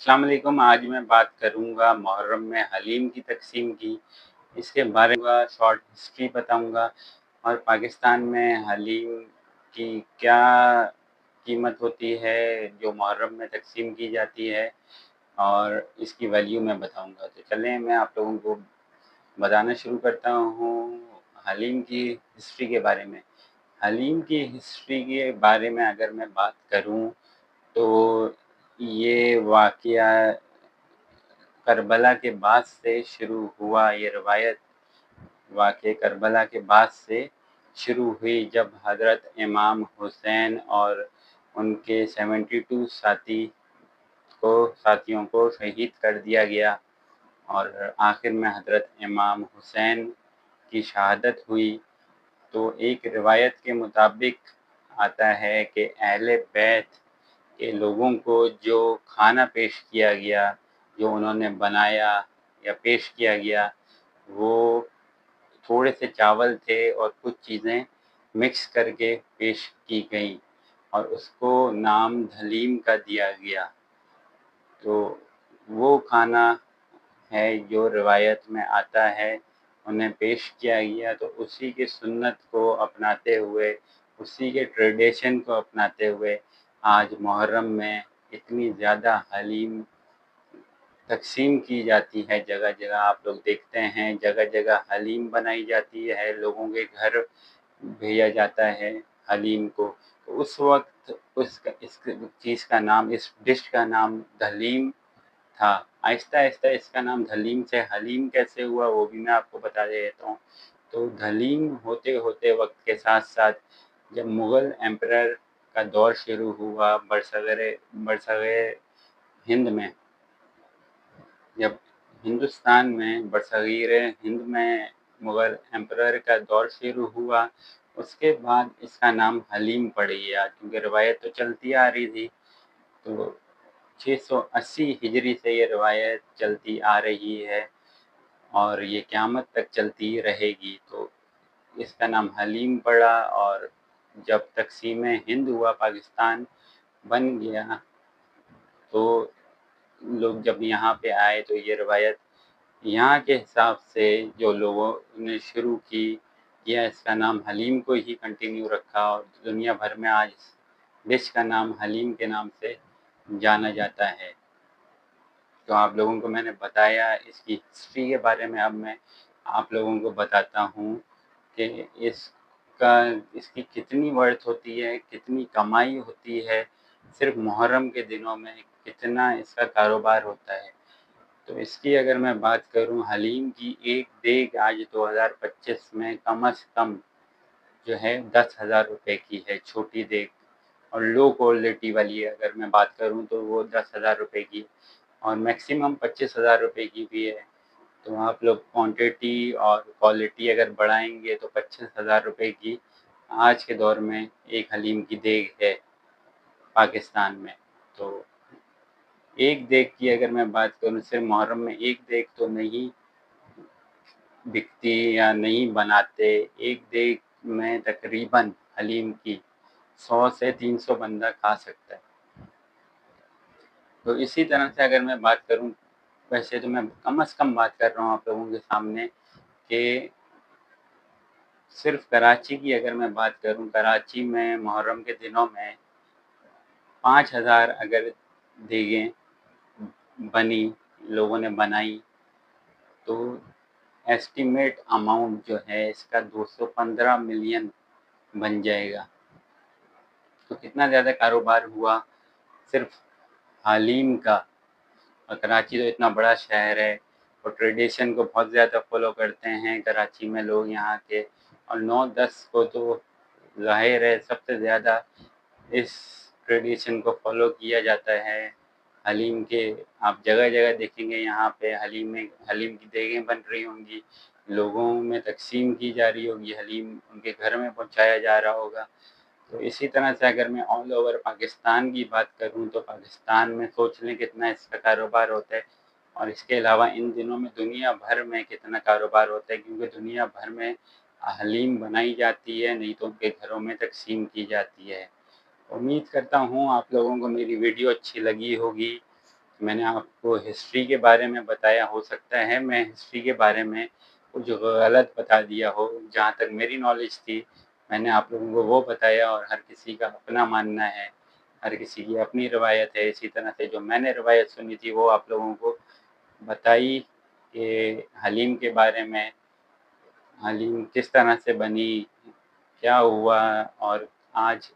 السلام علیکم۔ آج میں بات کروں گا محرم میں حلیم کی تقسیم کی، اس کے بارے میں شارٹ ہسٹری بتاؤں گا، اور پاکستان میں حلیم کی کیا قیمت ہوتی ہے جو محرم میں تقسیم کی جاتی ہے، اور اس کی ویلیو میں بتاؤں گا۔ تو چلیں میں آپ لوگوں کو بتانا شروع کرتا ہوں حلیم کی ہسٹری کے بارے میں۔ حلیم کی ہسٹری کے بارے میں اگر میں بات کروں تو یہ واقعہ کربلا کے بعد سے شروع ہوا۔ یہ روایت واقع کربلا کے بعد سے شروع ہوئی، جب حضرت امام حسین اور ان کے 72 ساتھیوں کو شہید کر دیا گیا، اور آخر میں حضرت امام حسین کی شہادت ہوئی۔ تو ایک روایت کے مطابق آتا ہے کہ اہل بیت کے لوگوں کو جو کھانا پیش کیا گیا، جو انہوں نے بنایا یا پیش کیا گیا، وہ تھوڑے سے چاول تھے اور کچھ چیزیں مکس کر کے پیش کی گئیں، اور اس کو نام دھلیم کا دیا گیا۔ تو وہ کھانا ہے جو روایت میں آتا ہے، انہیں پیش کیا گیا۔ تو اسی کے سنت کو اپناتے ہوئے، اسی کے ٹریڈیشن کو اپناتے ہوئے آج محرم میں اتنی زیادہ حلیم تقسیم کی جاتی ہے۔ جگہ جگہ آپ لوگ دیکھتے ہیں، جگہ جگہ حلیم بنائی جاتی ہے، لوگوں کے گھر بھیجا جاتا ہے حلیم کو۔ تو اس وقت اس چیز کا نام، اس ڈش کا نام دھلیم تھا۔ آہستہ آہستہ اس کا نام دھلیم سے حلیم کیسے ہوا وہ بھی میں آپ کو بتا دیتا ہوں۔ تو دھلیم ہوتے ہوتے وقت کے ساتھ ساتھ جب مغل ایمپرر کا دور شروع ہوا برصغیر ہند میں، جب ہندوستان میں برصغیر ہند میں مغل ایمپرر کا دور شروع ہوا، اس کے بعد اس کا نام حلیم پڑ گیا، کیونکہ روایت تو چلتی آ رہی تھی۔ تو 680 ہجری سے یہ روایت چلتی آ رہی ہے، اور یہ قیامت تک چلتی رہے گی۔ تو اس کا نام حلیم پڑا، اور جب تقسیم ہند ہوا، پاکستان بن گیا، تو لوگ جب یہاں پہ آئے تو یہ روایت یہاں کے حساب سے جو لوگوں نے شروع کیا اس کا نام حلیم کو ہی کنٹینیو رکھا، اور دنیا بھر میں آج اس ڈش کا نام حلیم کے نام سے جانا جاتا ہے۔ تو آپ لوگوں کو میں نے بتایا اس کی ہسٹری کے بارے میں۔ اب میں آپ لوگوں کو بتاتا ہوں کہ اس کی کتنی ورتھ ہوتی ہے، کتنی کمائی ہوتی ہے، صرف محرم کے دنوں میں کتنا اس کا کاروبار ہوتا ہے۔ تو اس کی اگر میں بات کروں، حلیم کی ایک دیگ آج 2025 میں کم از کم جو ہے 10,000 روپے کی ہے، چھوٹی دیگ، اور لو کوالٹی والی اگر میں بات کروں تو وہ 10,000 روپے کی، اور میکسیمم 25,000 روپے کی بھی ہے۔ تو آپ لوگ کوانٹیٹی اور کوالٹی اگر بڑھائیں گے تو 25,000 روپے کی آج کے دور میں ایک حلیم کی دیگ ہے پاکستان میں۔ تو ایک دیگ کی اگر میں بات کروں، صرف محرم میں ایک دیگ تو نہیں بکتی یا نہیں بناتے، ایک دیگ میں تقریباً حلیم کی 100 سے 300 بندہ کھا سکتا ہے۔ تو اسی طرح سے اگر میں بات کروں، ویسے تو میں کم از کم بات کر رہا ہوں آپ لوگوں کے سامنے، کہ صرف کراچی کی اگر میں بات کروں، کراچی میں محرم کے دنوں میں 5,000 اگر دیگیں بنی، لوگوں نے بنائی، تو ایسٹیمیٹ اماؤنٹ جو ہے اس کا 215 ملین بن جائے گا۔ تو کتنا زیادہ کاروبار ہوا صرف حلیم کا۔ اور کراچی تو اتنا بڑا شہر ہے، اور ٹریڈیشن کو بہت زیادہ فالو کرتے ہیں کراچی میں لوگ یہاں کے، اور 9-10 کو تو ظاہر ہے سب سے زیادہ اس ٹریڈیشن کو فالو کیا جاتا ہے حلیم کے۔ آپ جگہ جگہ دیکھیں گے یہاں پہ حلیم کی دیگیں بن رہی ہوں گی، لوگوں میں تقسیم کی جا رہی ہوگی، حلیم ان کے گھر میں پہنچایا جا رہا ہوگا۔ تو اسی طرح سے اگر میں آل اوور پاکستان کی بات کروں تو پاکستان میں سوچ لیں کتنا اس کا کاروبار ہوتا ہے، اور اس کے علاوہ ان دنوں میں دنیا بھر میں کتنا کاروبار ہوتا ہے، کیونکہ دنیا بھر میں حلیم بنائی جاتی ہے، نہیں تو ان کے گھروں میں تقسیم کی جاتی ہے۔ امید کرتا ہوں آپ لوگوں کو میری ویڈیو اچھی لگی ہوگی، میں نے آپ کو ہسٹری کے بارے میں بتایا، ہو سکتا ہے میں ہسٹری کے بارے میں کچھ غلط بتا دیا ہو، جہاں تک میری نالج تھی میں نے آپ لوگوں کو وہ بتایا، اور ہر کسی کا اپنا ماننا ہے، ہر کسی کی اپنی روایت ہے۔ اسی طرح سے جو میں نے روایت سنی تھی وہ آپ لوگوں کو بتائی کہ حلیم کے بارے میں، حلیم کس طرح سے بنی، کیا ہوا، اور آج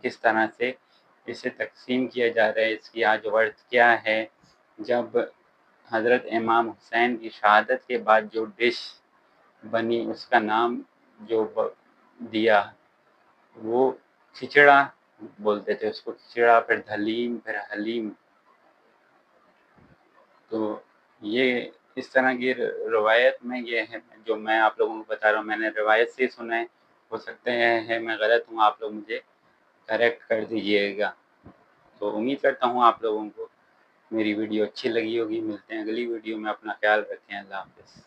کس طرح سے اسے تقسیم کیا جا رہا ہے، اس کی آج ورث کیا ہے۔ جب حضرت امام حسین کی شہادت کے بعد جو ڈش بنی، اس کا نام جو دیا وہ کھچڑا بولتے تھے اس کو، کھچڑا، پھر دھلیم، پھر حلیم۔ تو یہ اس طرح کی روایت میں یہ ہے جو میں آپ لوگوں کو بتا رہا ہوں، میں نے روایت سے سنا ہے، ہو سکتے ہیں میں غلط ہوں، آپ لوگ مجھے کریکٹ کر دیجئے گا۔ تو امید کرتا ہوں آپ لوگوں کو میری ویڈیو اچھی لگی ہوگی۔ ملتے ہیں اگلی ویڈیو میں، اپنا خیال رکھیں، اللہ حافظ۔